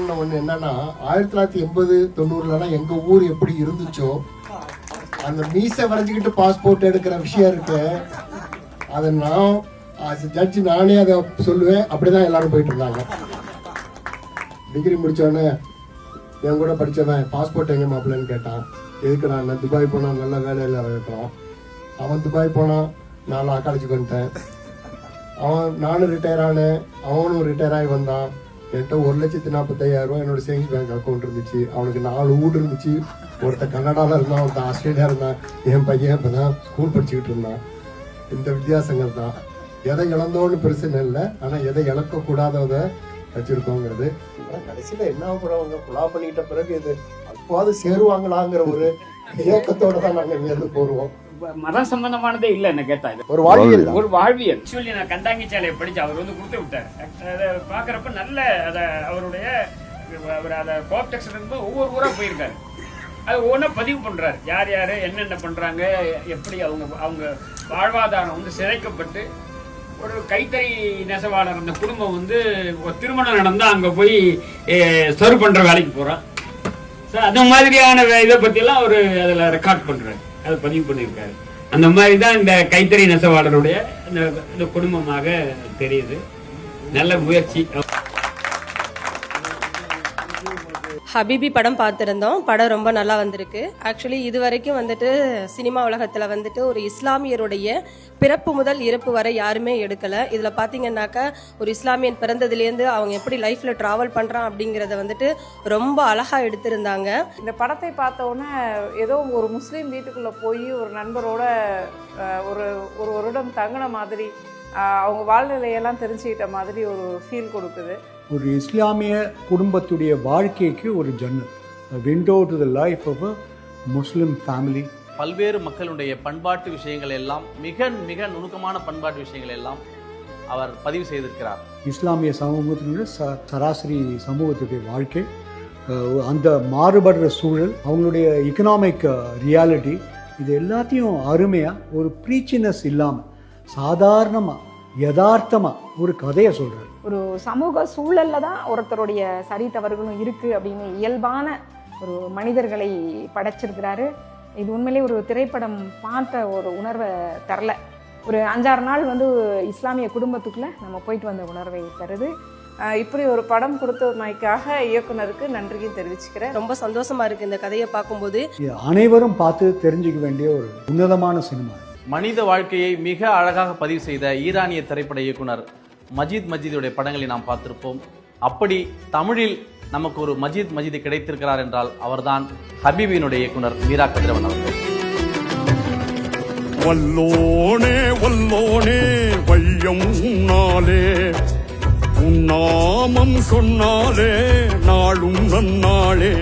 தோணுன ஒண்ணு என்னன்னா 1980-90 எங்க ஊர் எப்படி இருந்துச்சோ அந்த மீசை வரைஞ்சுக்கிட்டு பாஸ்போர்ட் எடுக்கிற விஷயம் இருக்கு. அதை நான் ஜட்ஜ் நானே அதை சொல்லுவேன். அப்படிதான் எல்லாரும் போயிட்டு இருந்தாங்க. டிகிரி முடிச்சோடனே என் கூட படிச்சவன் பாஸ்போர்ட் எங்க மாப்பிள்ளன்னு கேட்டான். எதுக்கு நான் துபாய் போனா நல்ல வேலையில இருக்கிறான். அவன் துபாய் போனான், நான் காலேஜுக்கு வந்துட்டேன். நானும் ரிட்டையர் ஆனேன், அவனும் ரிட்டையர் ஆகி வந்தான். என்கிட்ட 1,45,000 என்னோட சேவிங்ஸ் பேங்க் அக்கௌண்ட் இருந்துச்சு. அவனுக்கு 4 வீடு இருந்துச்சு. ஒருத்தன் கனடாவில் இருந்தான், ஒருத்தன் ஆஸ்திரேலியா இருந்தான். என் பையன் இப்போ தான் ஸ்கூல் படிச்சுக்கிட்டு இருந்தான். இந்த வித்தியாசங்கள் தான். எதை இழந்தோன்னு பிரச்சனை இல்லை, ஆனால் எதை இழக்கக்கூடாதத வச்சிருக்கோங்கிறது. கடைசியில் என்ன போகிறவங்க குழா பண்ணிக்கிட்ட பிறகு இது அப்போது சேருவாங்களாங்கிற ஒரு இயக்கத்தோட தான் நாங்கள் இங்கேருந்து போடுவோம். மதம் சம்பந்தமானதே இல்லை என்ன கேட்டா, இது ஒரு வாழ்வியல். ஆக்சுவலி நான் கண்டாங்கி சாலையை படிச்சு அவர் கொடுத்து விட்டார். அதை பாக்குறப்ப நல்ல அவருடைய அதை கோப்டெக்ஸ்ல இருந்து ஒவ்வொரு ஊரா போயிருக்காரு. அது ஒவ்வொன்றா பதிவு பண்றாரு. யார் யாரு என்னென்ன பண்றாங்க, எப்படி அவங்க வாழ்வாதாரம் சிதைக்கப்பட்டு ஒரு கைத்தறி நெசவாளர் அந்த குடும்பம் ஒரு திருமணம் நடந்தா அங்க போய் சர்வ் பண்ற வேலைக்கு போறான். அந்த மாதிரியான இதை பத்தி எல்லாம் அவரு அதுல ரெக்கார்ட் பண்றாரு, அதை பதிவு பண்ணியிருக்காரு. அந்த மாதிரி தான் இந்த கைத்தறி நெசவாளருடைய இந்த குடும்பமாக தெரியுது. நல்ல முயற்சி. ஹபீபி படம் பார்த்துருந்தோம். படம் ரொம்ப நல்லா வந்திருக்கு. ஆக்சுவலி இது வரைக்கும் சினிமா உலகத்தில் ஒரு இஸ்லாமியருடைய பிறப்பு முதல் இறப்பு வரை யாருமே எடுக்கலை. இதில் பார்த்தீங்கன்னாக்கா ஒரு இஸ்லாமியன் பிறந்ததுலேருந்து அவங்க எப்படி லைஃப்பில் ட்ராவல் பண்ணுறான் அப்படிங்கிறத ரொம்ப அழகாக எடுத்திருந்தாங்க. இந்த படத்தை பார்த்தோன்னே ஏதோ ஒரு முஸ்லீம் வீட்டுக்குள்ளே போய் ஒரு நண்பரோட ஒரு வருடம் தங்கின மாதிரி, அவங்க வாழ்நிலையெல்லாம் தெரிஞ்சுக்கிட்ட மாதிரி ஒரு ஃபீல் கொடுக்குது. ஒரு இஸ்லாமிய குடும்பத்துடைய வாழ்க்கைக்கு ஒரு ஜன்னல், window to the life of a Muslim family. பல்வேறு மக்களுடைய பண்பாட்டு விஷயங்கள் எல்லாம் மிக மிக நுணுக்கமான பண்பாட்டு விஷயங்கள் எல்லாம் அவர் பதிவு செய்திருக்கிறார். இஸ்லாமிய சமூகத்தினுடைய சராசரி சமூகத்துடைய வாழ்க்கை, அந்த மாறுபடுற சூழல், அவங்களுடைய எக்கனாமிக் ரியாலிட்டி, இது எல்லாத்தையும் அருமையாக ஒரு ப்ரீச்சினஸ் இல்லாமல் சாதாரணமாக யதார்த்தமாக ஒரு கதையை சொல்கிறார். ஒரு சமூக சூழலில் தான் ஒருத்தருடைய சரி தவறுகளும் இருக்குது அப்படின்னு இயல்பான ஒரு மனிதர்களை படைச்சிருக்கிறாரு. இது உண்மையிலே ஒரு திரைப்படம் பார்த்த ஒரு உணர்வை தரல. ஒரு 5-6 நாள் இஸ்லாமிய குடும்பத்துக்குள்ளே நம்ம போயிட்டு வந்த உணர்வை தருது. இப்படி ஒரு படம் கொடுத்தமைக்காக இயக்குனருக்கு நன்றியும் தெரிவிச்சுக்கிறேன். ரொம்ப சந்தோஷமாக இருக்குது இந்த கதையை பார்க்கும்போது. அனைவரும் பார்த்து தெரிஞ்சுக்க வேண்டிய ஒரு உன்னதமான சினிமா. மனித வாழ்க்கையை மிக அழகாக பதிவு செய்த ஈரானிய திரைப்பட இயக்குனர் மஜீதுடைய படங்களை நாம் பார்த்திருப்போம். அப்படி தமிழில் நமக்கு ஒரு மஜீத் கிடைத்திருக்கிறார் என்றால் அவர்தான் ஹபீபியினுடைய இயக்குனர் மீரா கதிரவன் அவர்கள். வல்லோனே வல்லோனே வையம் உன்னாலே உன்னாமம் சொன்னாலே நாளும் நன்னாளே.